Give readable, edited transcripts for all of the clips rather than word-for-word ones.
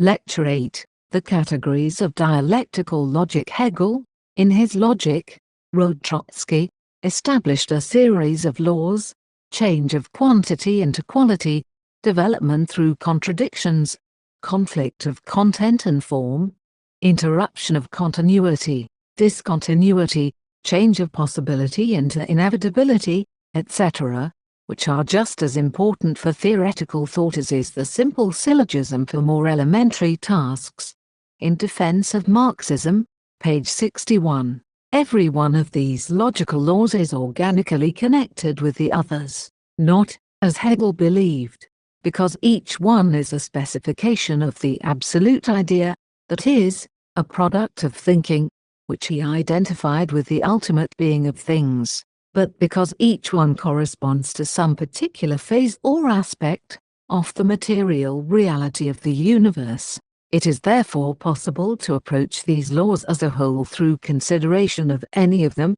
Lecture 8, The Categories of Dialectical Logic. Hegel, in his Logic, wrote Trotsky, established a series of laws: change of quantity into quality, development through contradictions, conflict of content and form, interruption of continuity, discontinuity, change of possibility into inevitability, etc., which are just as important for theoretical thought as is the simple syllogism for more elementary tasks. In Defense of Marxism, page 61. Every one of these logical laws is organically connected with the others, not, as Hegel believed, because each one is a specification of the absolute idea, that is, a product of thinking, which he identified with the ultimate being of things, but because each one corresponds to some particular phase or aspect of the material reality of the universe. It is therefore possible to approach these laws as a whole through consideration of any of them,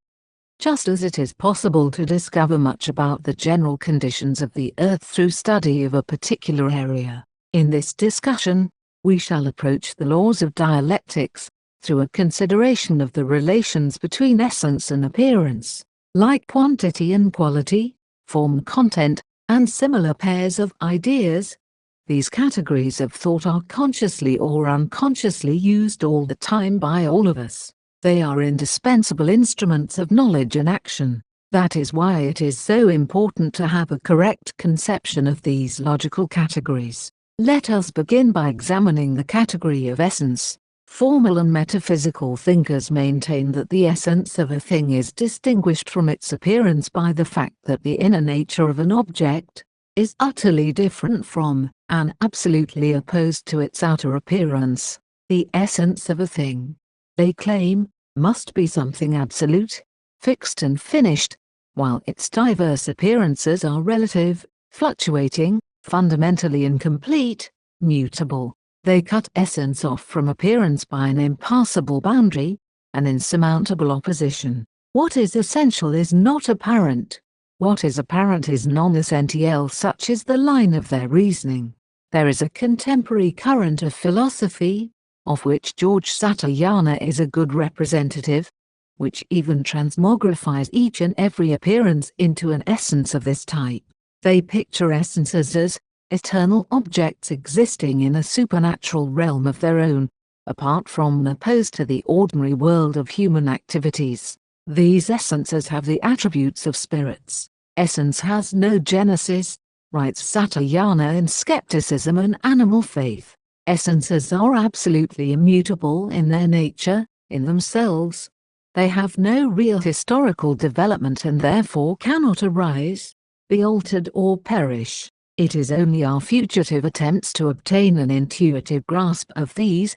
just as it is possible to discover much about the general conditions of the earth through study of a particular area. In this discussion, we shall approach the laws of dialectics through a consideration of the relations between essence and appearance, like quantity and quality, form and content, and similar pairs of ideas. These categories of thought are consciously or unconsciously used all the time by all of us. They are indispensable instruments of knowledge and action. That is why it is so important to have a correct conception of these logical categories. Let us begin by examining the category of essence. Formal and metaphysical thinkers maintain that the essence of a thing is distinguished from its appearance by the fact that the inner nature of an object is utterly different from, and absolutely opposed to its outer appearance. The essence of a thing, they claim, must be something absolute, fixed and finished, while its diverse appearances are relative, fluctuating, fundamentally incomplete, mutable. They cut essence off from appearance by an impassable boundary, an insurmountable opposition. What is essential is not apparent. What is apparent is non-essential. Such is the line of their reasoning. There is a contemporary current of philosophy, of which George Satayana is a good representative, which even transmogrifies each and every appearance into an essence of this type. They picture essences as eternal objects existing in a supernatural realm of their own, apart from and opposed to the ordinary world of human activities. These essences have the attributes of spirits. Essence has no genesis, writes Satayana in Skepticism and Animal Faith. Essences are absolutely immutable in their nature, in themselves. They have no real historical development and therefore cannot arise, be altered or perish. It is only our fugitive attempts to obtain an intuitive grasp of these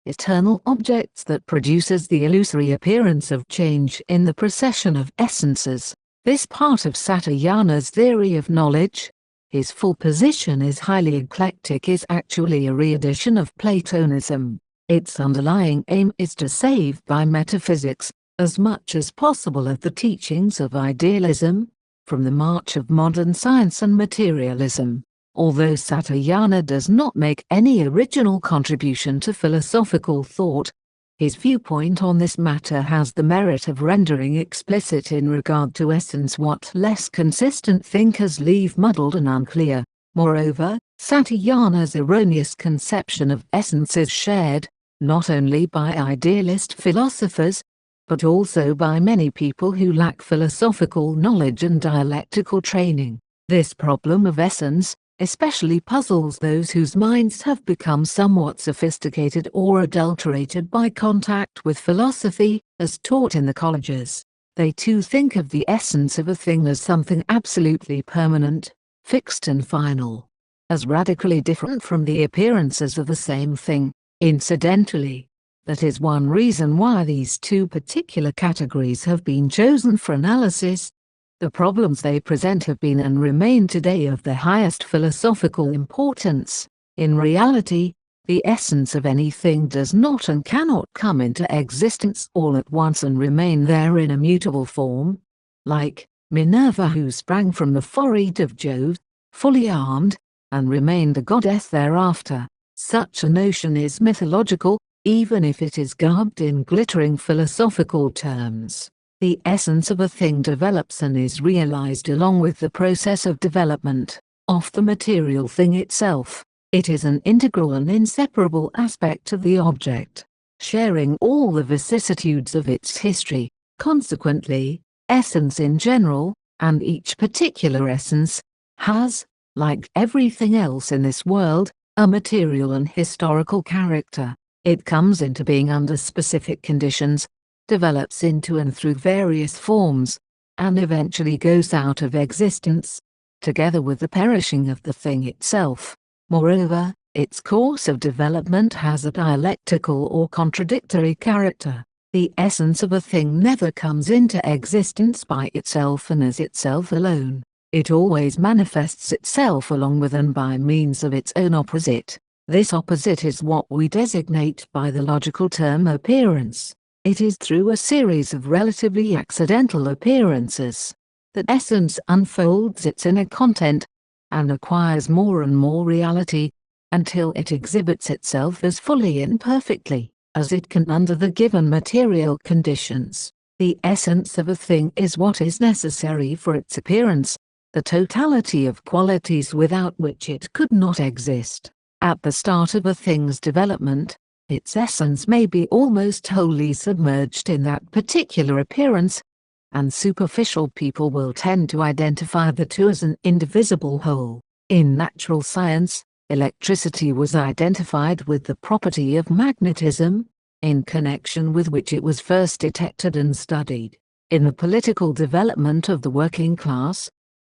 eternal objects that produces the illusory appearance of change in the procession of essences. This part of Satayana's theory of knowledge, his full position is highly eclectic, is actually a re-edition of Platonism. Its underlying aim is to save by metaphysics as much as possible of the teachings of idealism from the march of modern science and materialism. Although Satayana does not make any original contribution to philosophical thought, his viewpoint on this matter has the merit of rendering explicit in regard to essence what less consistent thinkers leave muddled and unclear. Moreover, Satayana's erroneous conception of essence is shared, not only by idealist philosophers, but also by many people who lack philosophical knowledge and dialectical training. This problem of essence especially puzzles those whose minds have become somewhat sophisticated or adulterated by contact with philosophy, as taught in the colleges. They too think of the essence of a thing as something absolutely permanent, fixed and final, as radically different from the appearances of the same thing. Incidentally, that is one reason why these two particular categories have been chosen for analysis. The problems they present have been and remain today of the highest philosophical importance. In reality, the essence of anything does not and cannot come into existence all at once and remain there in a mutable form. Like Minerva, who sprang from the forehead of Jove, fully armed, and remained a goddess thereafter, Such a notion is mythological, even if it is garbed in glittering philosophical terms. The essence of a thing develops and is realized along with the process of development of the material thing itself. It is an integral and inseparable aspect of the object, sharing all the vicissitudes of its history. Consequently, essence in general, and each particular essence, has, like everything else in this world, a material and historical character. It comes into being under specific conditions, develops into and through various forms, and eventually goes out of existence, together with the perishing of the thing itself. Moreover, its course of development has a dialectical or contradictory character. The essence of a thing never comes into existence by itself and as itself alone. It always manifests itself along with and by means of its own opposite. This opposite is what we designate by the logical term appearance. It is through a series of relatively accidental appearances that essence unfolds its inner content and acquires more and more reality, until it exhibits itself as fully and perfectly as it can under the given material conditions. The essence of a thing is what is necessary for its appearance, the totality of qualities without which it could not exist. At the start of a thing's development, its essence may be almost wholly submerged in that particular appearance, and superficial people will tend to identify the two as an indivisible whole. In natural science, electricity was identified with the property of magnetism, in connection with which it was first detected and studied. In the political development of the working class,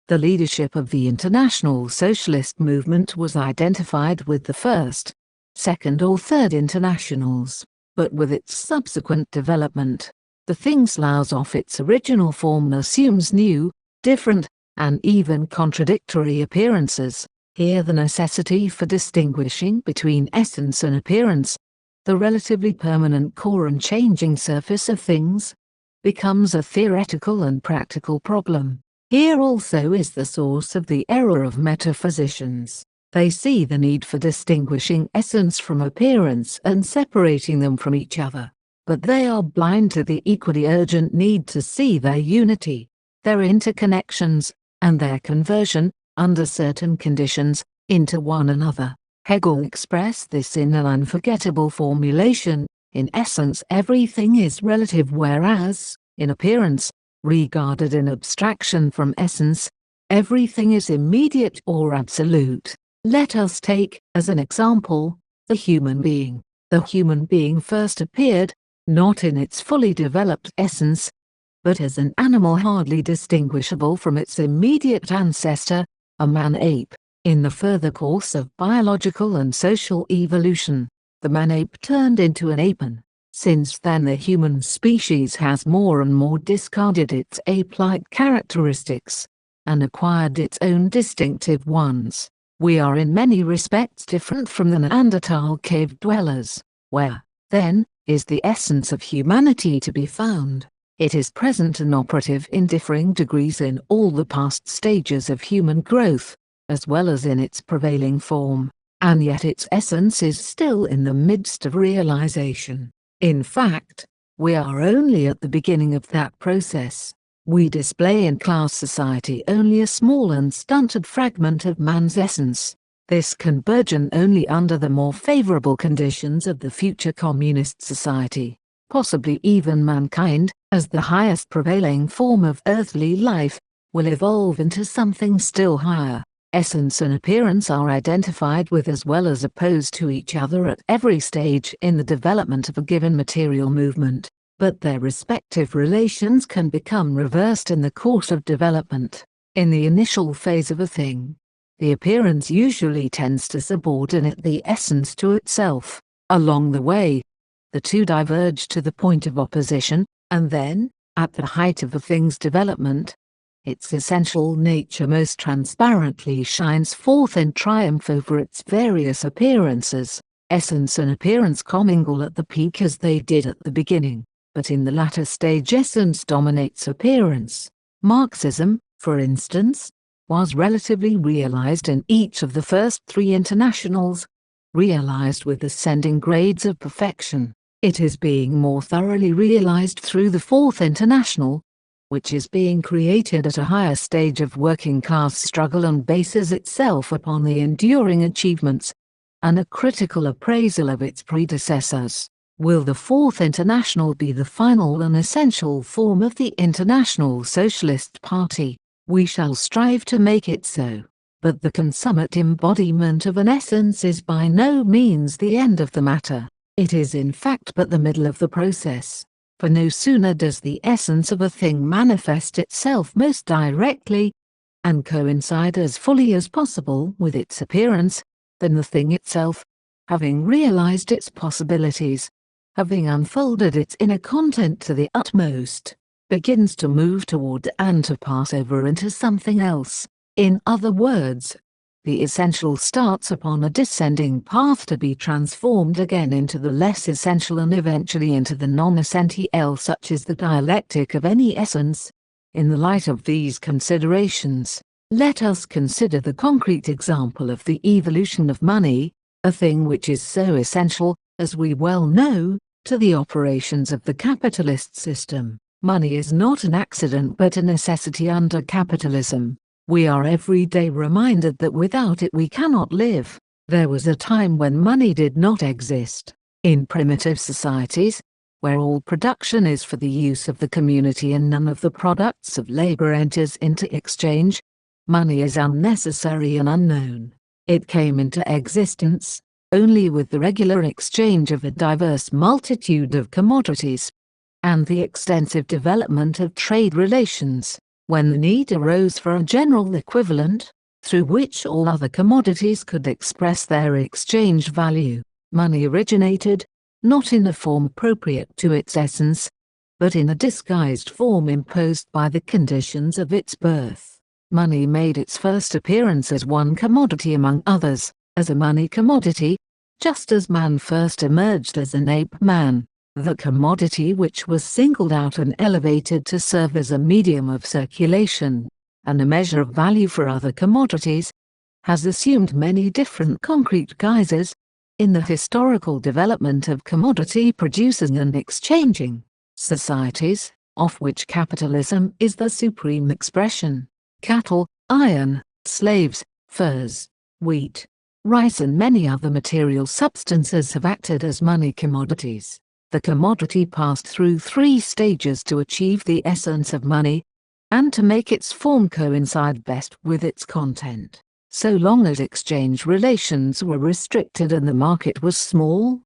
the leadership of the international socialist movement was identified with the first, second or third internationals, but with its subsequent development, the thing slows off its original form and assumes new, different, and even contradictory appearances. Here the necessity for distinguishing between essence and appearance, the relatively permanent core and changing surface of things, becomes a theoretical and practical problem. Here also is the source of the error of metaphysicians. They see the need for distinguishing essence from appearance and separating them from each other, but they are blind to the equally urgent need to see their unity, their interconnections, and their conversion, under certain conditions, into one another. Hegel expressed this in an unforgettable formulation: in essence everything is relative, whereas, in appearance, regarded in abstraction from essence, everything is immediate or absolute. Let us take, as an example, the human being. The human being first appeared, not in its fully developed essence, but as an animal hardly distinguishable from its immediate ancestor, a man-ape. In the further course of biological and social evolution, the man-ape turned into an ape-man. Since then the human species has more and more discarded its ape-like characteristics, and acquired its own distinctive ones. We are in many respects different from the Neanderthal cave dwellers. Where, then, is the essence of humanity to be found? It is present and operative in differing degrees in all the past stages of human growth, as well as in its prevailing form, and yet its essence is still in the midst of realization. In fact, we are only at the beginning of that process. We display in class society only a small and stunted fragment of man's essence. This can burgeon only under the more favorable conditions of the future communist society. Possibly even mankind, as the highest prevailing form of earthly life, will evolve into something still higher. Essence and appearance are identified with as well as opposed to each other at every stage in the development of a given material movement, but their respective relations can become reversed in the course of development. In the initial phase of a thing, the appearance usually tends to subordinate the essence to itself. Along the way, the two diverge to the point of opposition, and then, at the height of a thing's development, its essential nature most transparently shines forth in triumph over its various appearances. Essence and appearance commingle at the peak as they did at the beginning, but in the latter stage essence dominates appearance. Marxism, for instance, was relatively realized in each of the first three internationals, realized with ascending grades of perfection. It is being more thoroughly realized through the Fourth International, which is being created at a higher stage of working class struggle and bases itself upon the enduring achievements and a critical appraisal of its predecessors. Will the Fourth International be the final and essential form of the International Socialist Party? We shall strive to make it so. But the consummate embodiment of an essence is by no means the end of the matter. It is in fact but the middle of the process. For no sooner does the essence of a thing manifest itself most directly, and coincide as fully as possible with its appearance, than the thing itself, having realized its possibilities, having unfolded its inner content to the utmost, begins to move toward and to pass over into something else. In other words, the essential starts upon a descending path to be transformed again into the less essential and eventually into the non-essential. Such is the dialectic of any essence. In the light of these considerations, let us consider the concrete example of the evolution of money, a thing which is so essential, as we well know, to the operations of the capitalist system. Money is not an accident but a necessity under capitalism. We are every day reminded that without it we cannot live. There was a time when money did not exist. In primitive societies, where all production is for the use of the community and none of the products of labor enters into exchange, money is unnecessary and unknown. It came into existence only with the regular exchange of a diverse multitude of commodities, and the extensive development of trade relations, when the need arose for a general equivalent, through which all other commodities could express their exchange value. Money originated, not in a form appropriate to its essence, but in a disguised form imposed by the conditions of its birth. Money made its first appearance as one commodity among others, as a money commodity, just as man first emerged as an ape man. The commodity which was singled out and elevated to serve as a medium of circulation, and a measure of value for other commodities, has assumed many different concrete guises, in the historical development of commodity producing and exchanging societies, of which capitalism is the supreme expression. Cattle, iron, slaves, furs, wheat, rice and many other material substances have acted as money commodities. The commodity passed through 3 stages to achieve the essence of money, and to make its form coincide best with its content. So long as exchange relations were restricted and the market was small,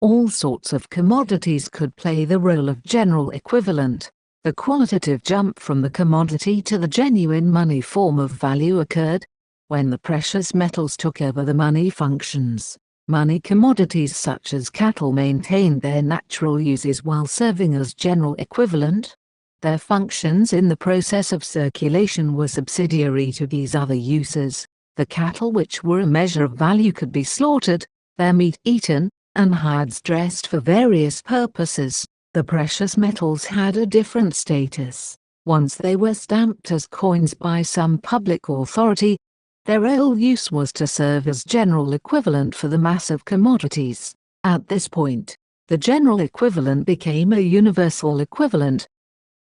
all sorts of commodities could play the role of general equivalent. The qualitative jump from the commodity to the genuine money form of value occurred when the precious metals took over the money functions. Money commodities such as cattle maintained their natural uses while serving as general equivalent. Their functions in the process of circulation were subsidiary to these other uses. The cattle which were a measure of value could be slaughtered, their meat eaten, and hides dressed for various purposes. The precious metals had a different status. Once they were stamped as coins by some public authority, their real use was to serve as general equivalent for the mass of commodities. At this point, the general equivalent became a universal equivalent,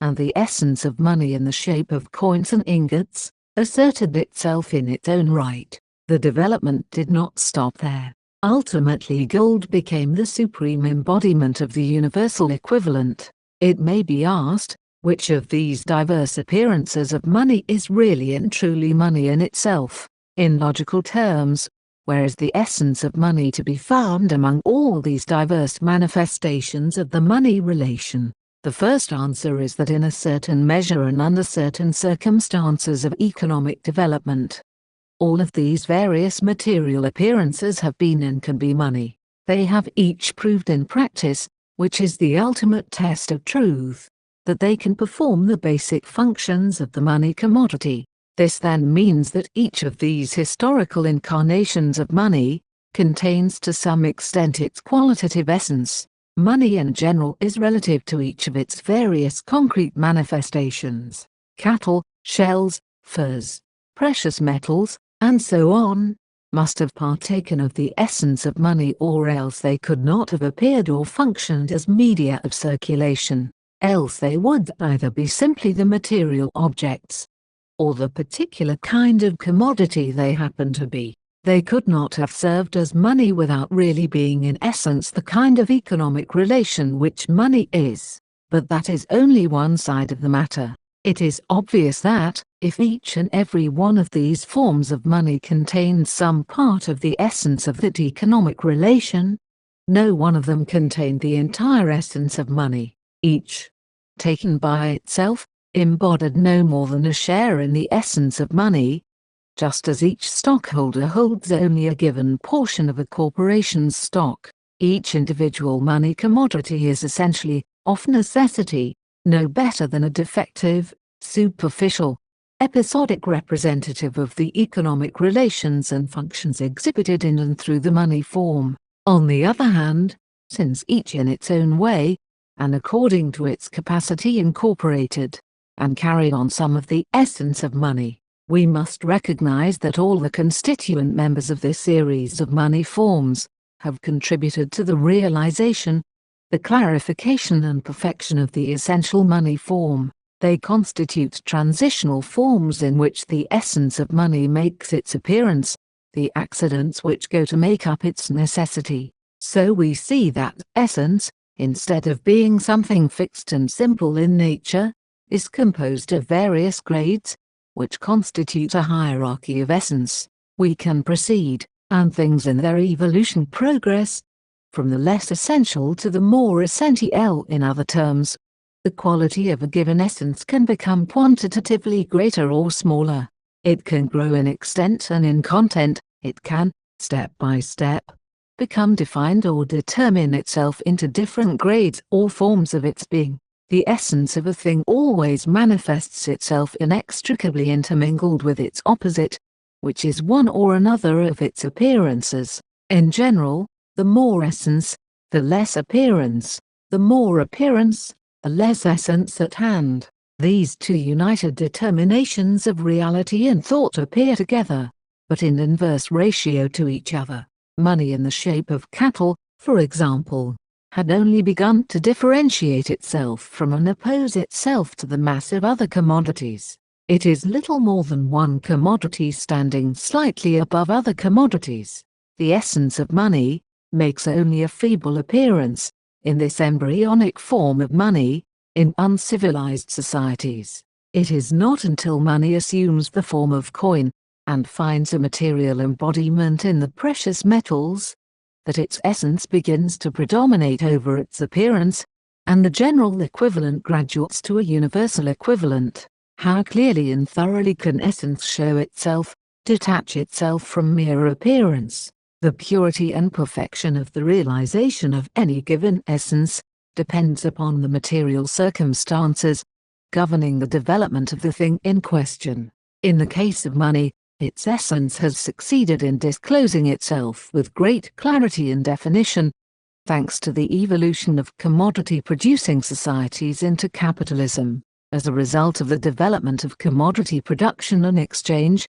and the essence of money in the shape of coins and ingots asserted itself in its own right. The development did not stop there. Ultimately, gold became the supreme embodiment of the universal equivalent. It may be asked, which of these diverse appearances of money is really and truly money in itself? In logical terms, where is the essence of money to be found among all these diverse manifestations of the money relation? The first answer is that in a certain measure and under certain circumstances of economic development, all of these various material appearances have been and can be money. They have each proved in practice, which is the ultimate test of truth, that they can perform the basic functions of the money commodity. This then means that each of these historical incarnations of money contains to some extent its qualitative essence. Money in general is relative to each of its various concrete manifestations. Cattle, shells, furs, precious metals, and so on, must have partaken of the essence of money, or else they could not have appeared or functioned as media of circulation. Else they would either be simply the material objects, or the particular kind of commodity they happen to be. They could not have served as money without really being in essence the kind of economic relation which money is. But that is only one side of the matter. It is obvious that, if each and every one of these forms of money contained some part of the essence of that economic relation, no one of them contained the entire essence of money. Each, taken by itself, embodied no more than a share in the essence of money, just as each stockholder holds only a given portion of a corporation's stock. Each individual money commodity is essentially, of necessity, no better than a defective, superficial, episodic representative of the economic relations and functions exhibited in and through the money form. On the other hand, since each in its own way, and according to its capacity incorporated, and carried on some of the essence of money, we must recognize that all the constituent members of this series of money forms have contributed to the realization, the clarification and perfection of the essential money form. They constitute transitional forms in which the essence of money makes its appearance, the accidents which go to make up its necessity. So we see that essence, instead of being something fixed and simple in nature, is composed of various grades, which constitute a hierarchy of essence. We can proceed, and things in their evolution progress, from the less essential to the more essential. In other terms, the quality of a given essence can become quantitatively greater or smaller. It can grow in extent and in content. It can, step by step, become defined or determine itself into different grades or forms of its being. The essence of a thing always manifests itself inextricably intermingled with its opposite, which is one or another of its appearances. In general, the more essence, the less appearance; the more appearance, the less essence at hand. These two united determinations of reality and thought appear together, but in inverse ratio to each other. Money in the shape of cattle, for example, had only begun to differentiate itself from and oppose itself to the mass of other commodities. It is little more than one commodity standing slightly above other commodities. The essence of money makes only a feeble appearance, in this embryonic form of money, in uncivilized societies. It is not until money assumes the form of coin, and finds a material embodiment in the precious metals, that its essence begins to predominate over its appearance, and the general equivalent graduates to a universal equivalent. How clearly and thoroughly can essence show itself, detach itself from mere appearance? The purity and perfection of the realization of any given essence depends upon the material circumstances governing the development of the thing in question. In the case of money, its essence has succeeded in disclosing itself with great clarity and definition, thanks to the evolution of commodity-producing societies into capitalism. As a result of the development of commodity production and exchange,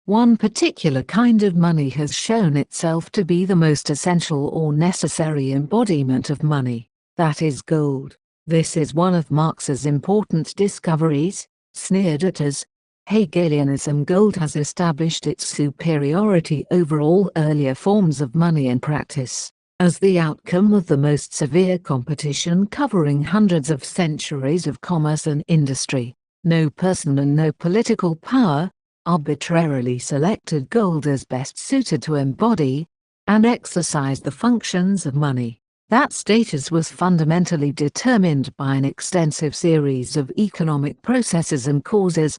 one particular kind of money has shown itself to be the most essential or necessary embodiment of money. That is gold. This is one of Marx's important discoveries, sneered at as Hegelianism. Gold has established its superiority over all earlier forms of money in practice. As the outcome of the most severe competition covering hundreds of centuries of commerce and industry, no person and no political power arbitrarily selected gold as best suited to embody and exercise the functions of money. That status was fundamentally determined by an extensive series of economic processes and causes,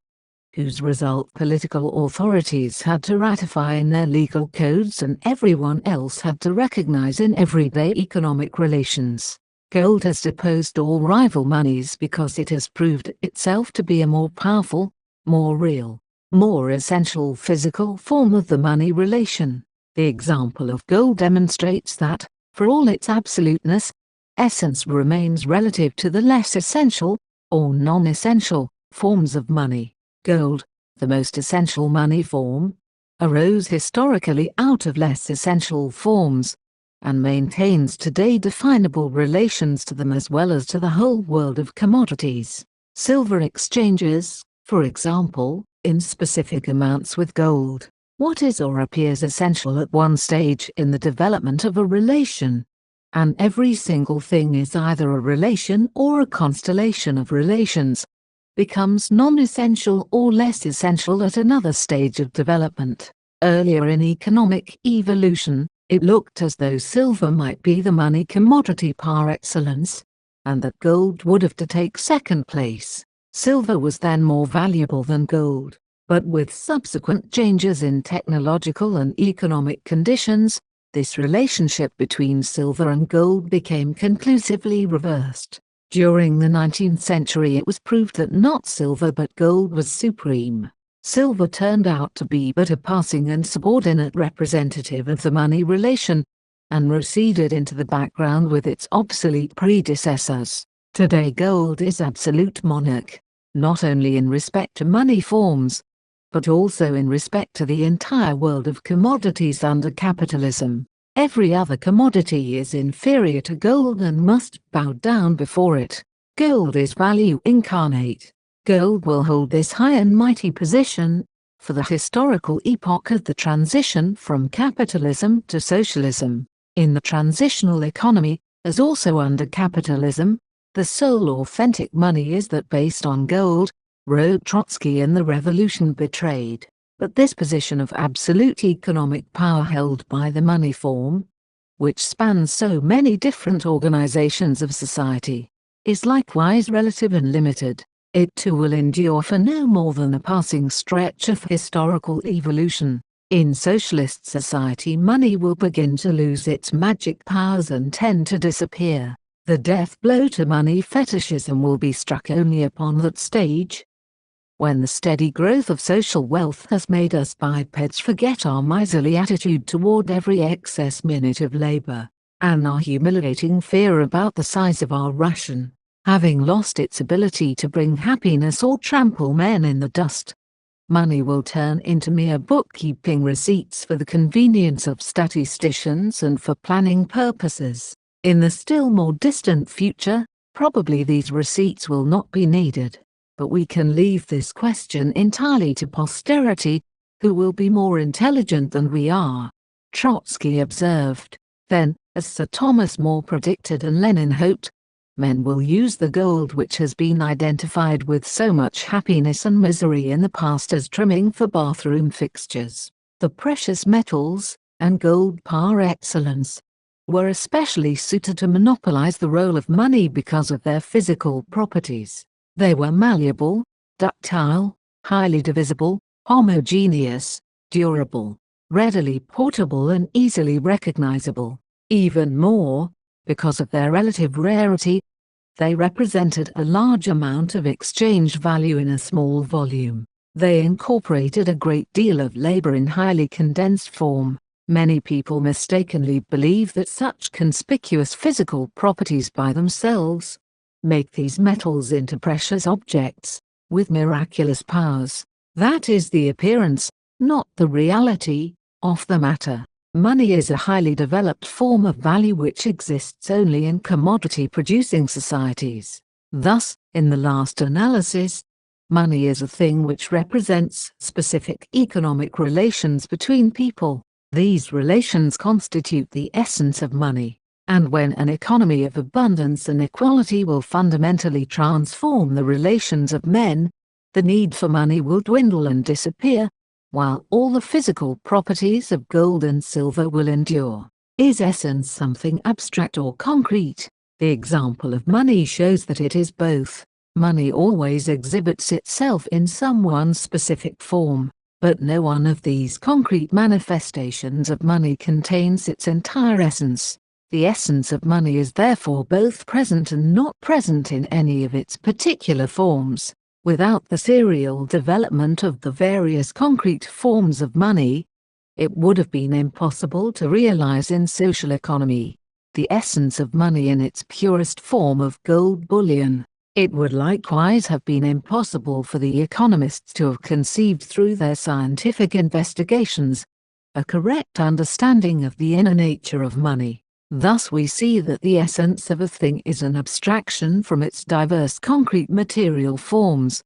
whose result political authorities had to ratify in their legal codes and everyone else had to recognize in everyday economic relations. Gold has deposed all rival monies because it has proved itself to be a more powerful, more real, more essential physical form of the money relation. The example of gold demonstrates that, for all its absoluteness, essence remains relative to the less essential, or non-essential, forms of money. Gold, the most essential money form, arose historically out of less essential forms, and maintains today definable relations to them as well as to the whole world of commodities. Silver exchanges, for example, in specific amounts with gold, what is or appears essential at one stage in the development of a relation. And every single thing is either a relation or a constellation of relations, becomes non-essential or less essential at another stage of development. Earlier in economic evolution, it looked as though silver might be the money commodity par excellence, and that gold would have to take second place. Silver was then more valuable than gold, but with subsequent changes in technological and economic conditions, this relationship between silver and gold became conclusively reversed. During the 19th century it was proved that not silver but gold was supreme. Silver turned out to be but a passing and subordinate representative of the money relation, and receded into the background with its obsolete predecessors. Today gold is absolute monarch, not only in respect to money forms, but also in respect to the entire world of commodities under capitalism. Every other commodity is inferior to gold and must bow down before it. Gold is value incarnate. Gold will hold this high and mighty position for the historical epoch of the transition from capitalism to socialism. In the transitional economy, as also under capitalism, the sole authentic money is that based on gold, wrote Trotsky in The Revolution Betrayed. But this position of absolute economic power held by the money form, which spans so many different organizations of society, is likewise relative and limited. It too will endure for no more than a passing stretch of historical evolution. In socialist society money will begin to lose its magic powers and tend to disappear. The death blow to money fetishism will be struck only upon that stage when the steady growth of social wealth has made us bipeds forget our miserly attitude toward every excess minute of labor, and our humiliating fear about the size of our ration, having lost its ability to bring happiness or trample men in the dust. Money will turn into mere bookkeeping receipts for the convenience of statisticians and for planning purposes. In the still more distant future, probably these receipts will not be needed. But we can leave this question entirely to posterity, who will be more intelligent than we are. Trotsky observed, then, as Sir Thomas More predicted and Lenin hoped, men will use the gold which has been identified with so much happiness and misery in the past as trimming for bathroom fixtures. The precious metals, and gold par excellence, were especially suited to monopolize the role of money because of their physical properties. They were malleable, ductile, highly divisible, homogeneous, durable, readily portable and easily recognizable. Even more, because of their relative rarity, they represented a large amount of exchange value in a small volume. They incorporated a great deal of labor in highly condensed form. Many people mistakenly believe that such conspicuous physical properties by themselves make these metals into precious objects, with miraculous powers. That is the appearance, not the reality, of the matter. Money is a highly developed form of value which exists only in commodity-producing societies. Thus, in the last analysis, money is a thing which represents specific economic relations between people. These relations constitute the essence of money. And when an economy of abundance and equality will fundamentally transform the relations of men, the need for money will dwindle and disappear, while all the physical properties of gold and silver will endure. Is essence something abstract or concrete? The example of money shows that it is both. Money always exhibits itself in some one specific form, but no one of these concrete manifestations of money contains its entire essence. The essence of money is therefore both present and not present in any of its particular forms. Without the serial development of the various concrete forms of money, it would have been impossible to realize in social economy the essence of money in its purest form of gold bullion. It would likewise have been impossible for the economists to have conceived through their scientific investigations a correct understanding of the inner nature of money. Thus we see that the essence of a thing is an abstraction from its diverse concrete material forms,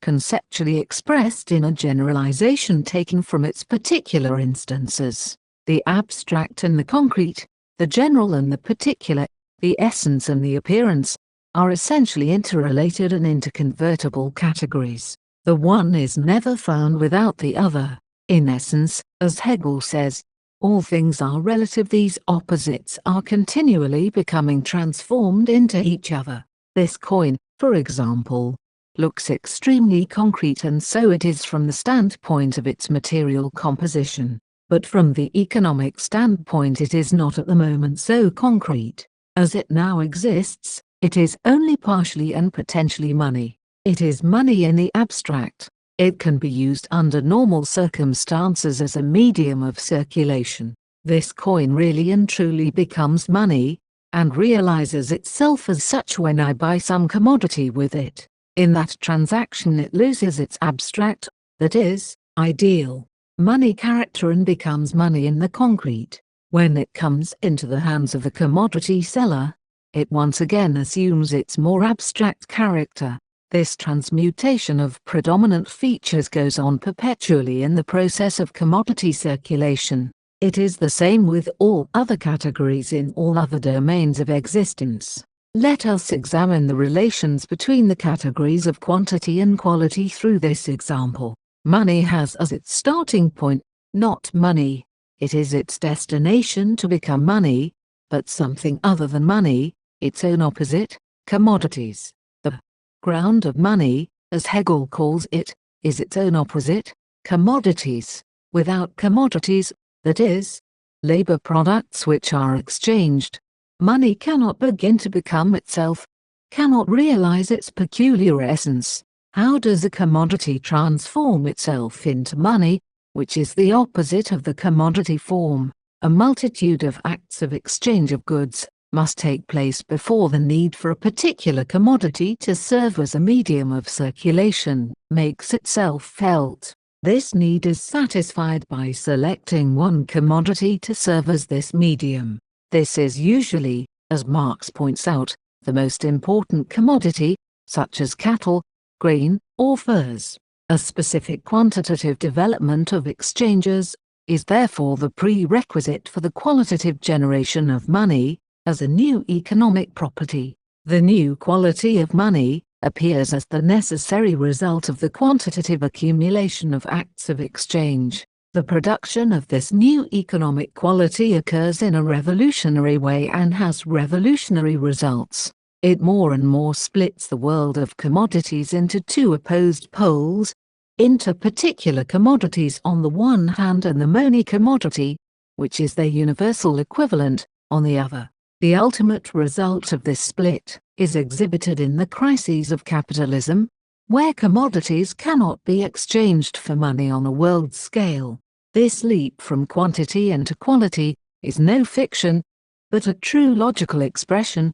conceptually expressed in a generalization taken from its particular instances. The abstract and the concrete, the general and the particular, the essence and the appearance, are essentially interrelated and interconvertible categories. The one is never found without the other. In essence, as Hegel says, all things are relative. These opposites are continually becoming transformed into each other. This coin, for example, looks extremely concrete, and so it is from the standpoint of its material composition. But from the economic standpoint it is not at the moment so concrete. As it now exists, it is only partially and potentially money. It is money in the abstract. It can be used under normal circumstances as a medium of circulation. This coin really and truly becomes money, and realizes itself as such when I buy some commodity with it. In that transaction it loses its abstract, that is, ideal, money character and becomes money in the concrete. When it comes into the hands of the commodity seller, it once again assumes its more abstract character. This transmutation of predominant features goes on perpetually in the process of commodity circulation. It is the same with all other categories in all other domains of existence. Let us examine the relations between the categories of quantity and quality through this example. Money has as its starting point, not money. It is its destination to become money, but something other than money, its own opposite, commodities. The ground of money, as Hegel calls it, is its own opposite, commodities. Without commodities, that is, labor products which are exchanged, money cannot begin to become itself, cannot realize its peculiar essence. How does a commodity transform itself into money, which is the opposite of the commodity form? A multitude of acts of exchange of goods must take place before the need for a particular commodity to serve as a medium of circulation makes itself felt. This need is satisfied by selecting one commodity to serve as this medium. This is usually, as Marx points out, the most important commodity, such as cattle, grain, or furs. A specific quantitative development of exchanges is therefore the prerequisite for the qualitative generation of money as a new economic property. The new quality of money appears as the necessary result of the quantitative accumulation of acts of exchange. The production of this new economic quality occurs in a revolutionary way and has revolutionary results. It more and more splits the world of commodities into two opposed poles, into particular commodities on the one hand and the money commodity, which is their universal equivalent, on the other. The ultimate result of this split is exhibited in the crises of capitalism, where commodities cannot be exchanged for money on a world scale. This leap from quantity into quality is no fiction, but a true logical expression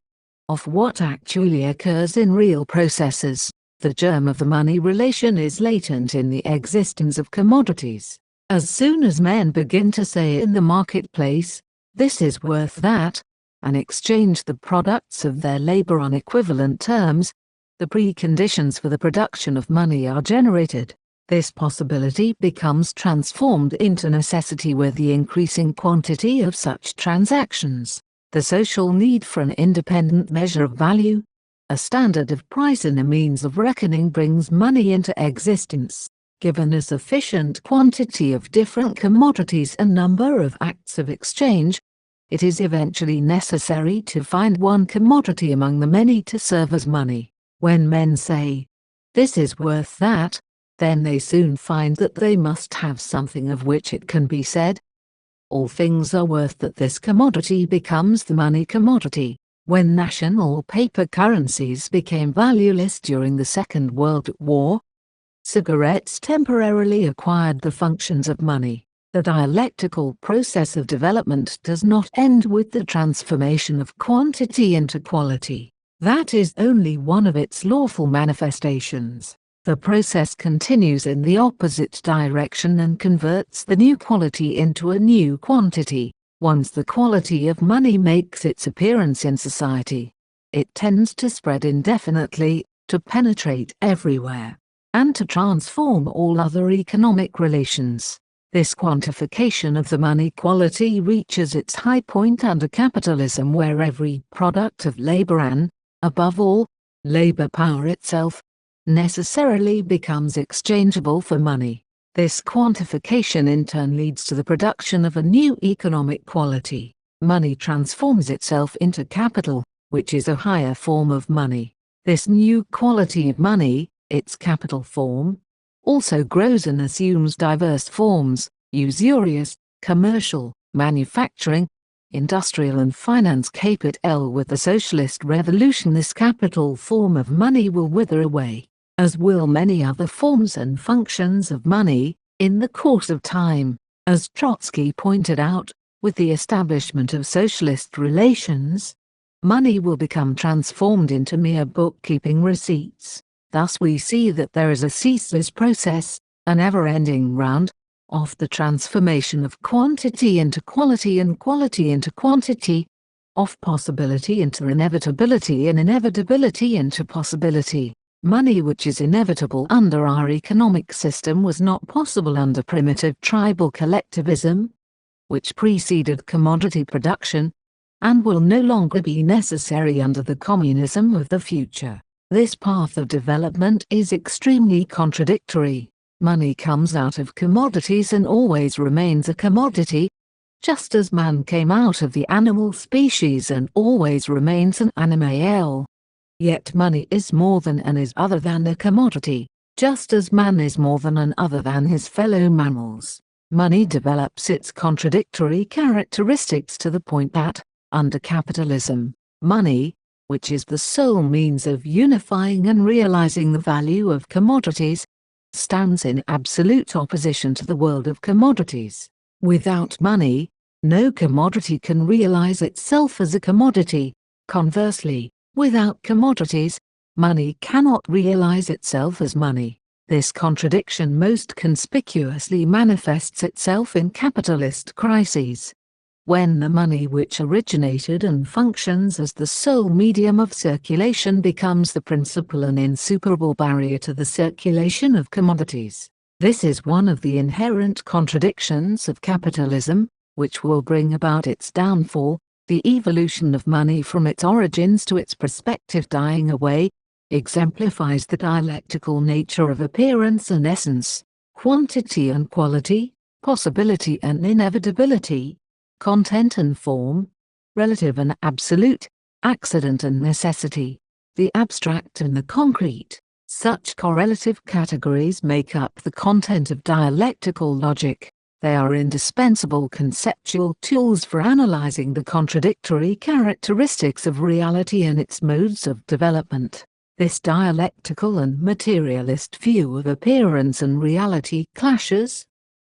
of what actually occurs in real processes. The germ of the money relation is latent in the existence of commodities. As soon as men begin to say in the marketplace, "This is worth that," and exchange the products of their labor on equivalent terms, the preconditions for the production of money are generated. This possibility becomes transformed into necessity with the increasing quantity of such transactions. The social need for an independent measure of value, a standard of price and a means of reckoning brings money into existence. Given a sufficient quantity of different commodities and number of acts of exchange, it is eventually necessary to find one commodity among the many to serve as money. When men say, "This is worth that," then they soon find that they must have something of which it can be said, "All things are worth that." This commodity becomes the money commodity. When national paper currencies became valueless during the Second World War, cigarettes temporarily acquired the functions of money. The dialectical process of development does not end with the transformation of quantity into quality. That is only one of its lawful manifestations. The process continues in the opposite direction and converts the new quality into a new quantity. Once the quality of money makes its appearance in society, it tends to spread indefinitely, to penetrate everywhere, and to transform all other economic relations. This quantification of the money quality reaches its high point under capitalism, where every product of labor and, above all, labor power itself, necessarily becomes exchangeable for money. This quantification in turn leads to the production of a new economic quality. Money transforms itself into capital, which is a higher form of money. This new quality of money, its capital form, also grows and assumes diverse forms: usurious, commercial, manufacturing, industrial and finance. Capital. With the socialist revolution, this capital form of money will wither away, as will many other forms and functions of money, in the course of time. As Trotsky pointed out, with the establishment of socialist relations, money will become transformed into mere bookkeeping receipts. Thus we see that there is a ceaseless process, an ever-ending round, of the transformation of quantity into quality and quality into quantity, of possibility into inevitability and inevitability into possibility. Money which is inevitable under our economic system was not possible under primitive tribal collectivism, which preceded commodity production, and will no longer be necessary under the communism of the future. This path of development is extremely contradictory. Money comes out of commodities and always remains a commodity, just as man came out of the animal species and always remains an animal. Yet money is more than and is other than a commodity, just as man is more than and other than his fellow mammals. Money develops its contradictory characteristics to the point that, under capitalism, money, which is the sole means of unifying and realizing the value of commodities, stands in absolute opposition to the world of commodities. Without money, no commodity can realize itself as a commodity. Conversely, without commodities, money cannot realize itself as money. This contradiction most conspicuously manifests itself in capitalist crises. When the money which originated and functions as the sole medium of circulation becomes the principal and insuperable barrier to the circulation of commodities. This is one of the inherent contradictions of capitalism, which will bring about its downfall. The evolution of money from its origins to its prospective dying away exemplifies the dialectical nature of appearance and essence, quantity and quality, possibility and inevitability, content and form, relative and absolute, accident and necessity, the abstract and the concrete. Such correlative categories make up the content of dialectical logic. They are indispensable conceptual tools for analyzing the contradictory characteristics of reality and its modes of development. This dialectical and materialist view of appearance and reality clashes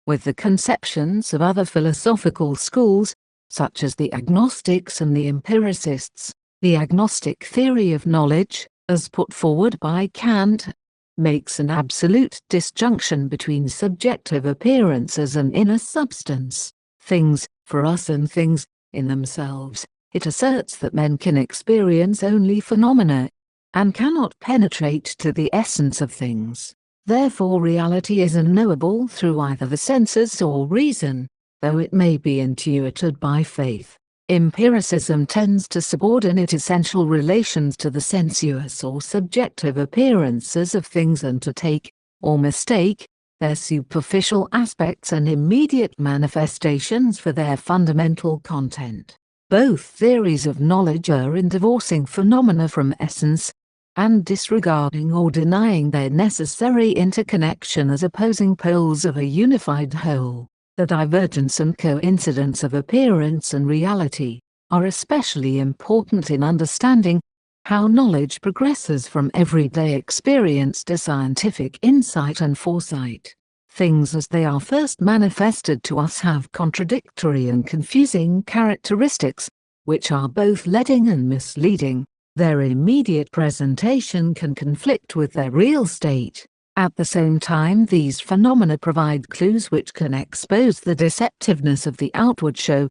with the conceptions of other philosophical schools, such as the agnostics and the empiricists. The agnostic theory of knowledge, as put forward by Kant, makes an absolute disjunction between subjective appearances and inner substance, things, for us, and things, in themselves. It asserts that men can experience only phenomena, and cannot penetrate to the essence of things. Therefore reality is unknowable through either the senses or reason, though it may be intuited by faith. Empiricism tends to subordinate essential relations to the sensuous or subjective appearances of things and to take, or mistake, their superficial aspects and immediate manifestations for their fundamental content. Both theories of knowledge are in divorcing phenomena from essence, and disregarding or denying their necessary interconnection as opposing poles of a unified whole. The divergence and coincidence of appearance and reality are especially important in understanding how knowledge progresses from everyday experience to scientific insight and foresight. Things as they are first manifested to us have contradictory and confusing characteristics, which are both leading and misleading. Their immediate presentation can conflict with their real state. At the same time, these phenomena provide clues which can expose the deceptiveness of the outward show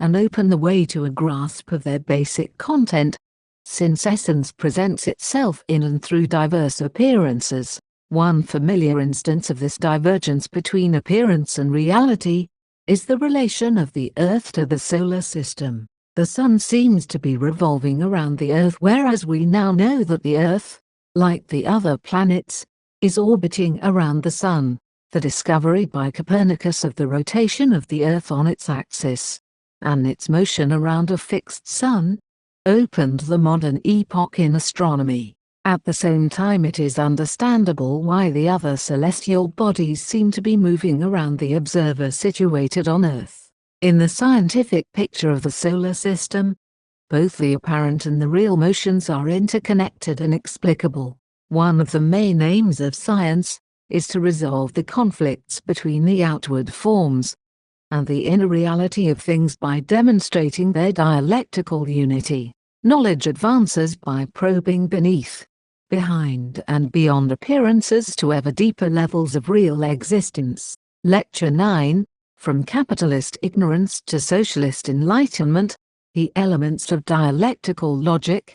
and open the way to a grasp of their basic content, since essence presents itself in and through diverse appearances. One familiar instance of this divergence between appearance and reality is the relation of the Earth to the solar system. The Sun seems to be revolving around the Earth, whereas we now know that the Earth, like the other planets, is orbiting around the Sun. The discovery by Copernicus of the rotation of the Earth on its axis and its motion around a fixed sun opened the modern epoch in astronomy. At the same time, it is understandable why the other celestial bodies seem to be moving around the observer situated on Earth. In the scientific picture of the solar system, both the apparent and the real motions are interconnected and explicable. One of the main aims of science is to resolve the conflicts between the outward forms and the inner reality of things by demonstrating their dialectical unity. Knowledge advances by probing beneath, behind and beyond appearances to ever deeper levels of real existence. Lecture 9, From Capitalist Ignorance to Socialist Enlightenment, The Elements of Dialectical Logic.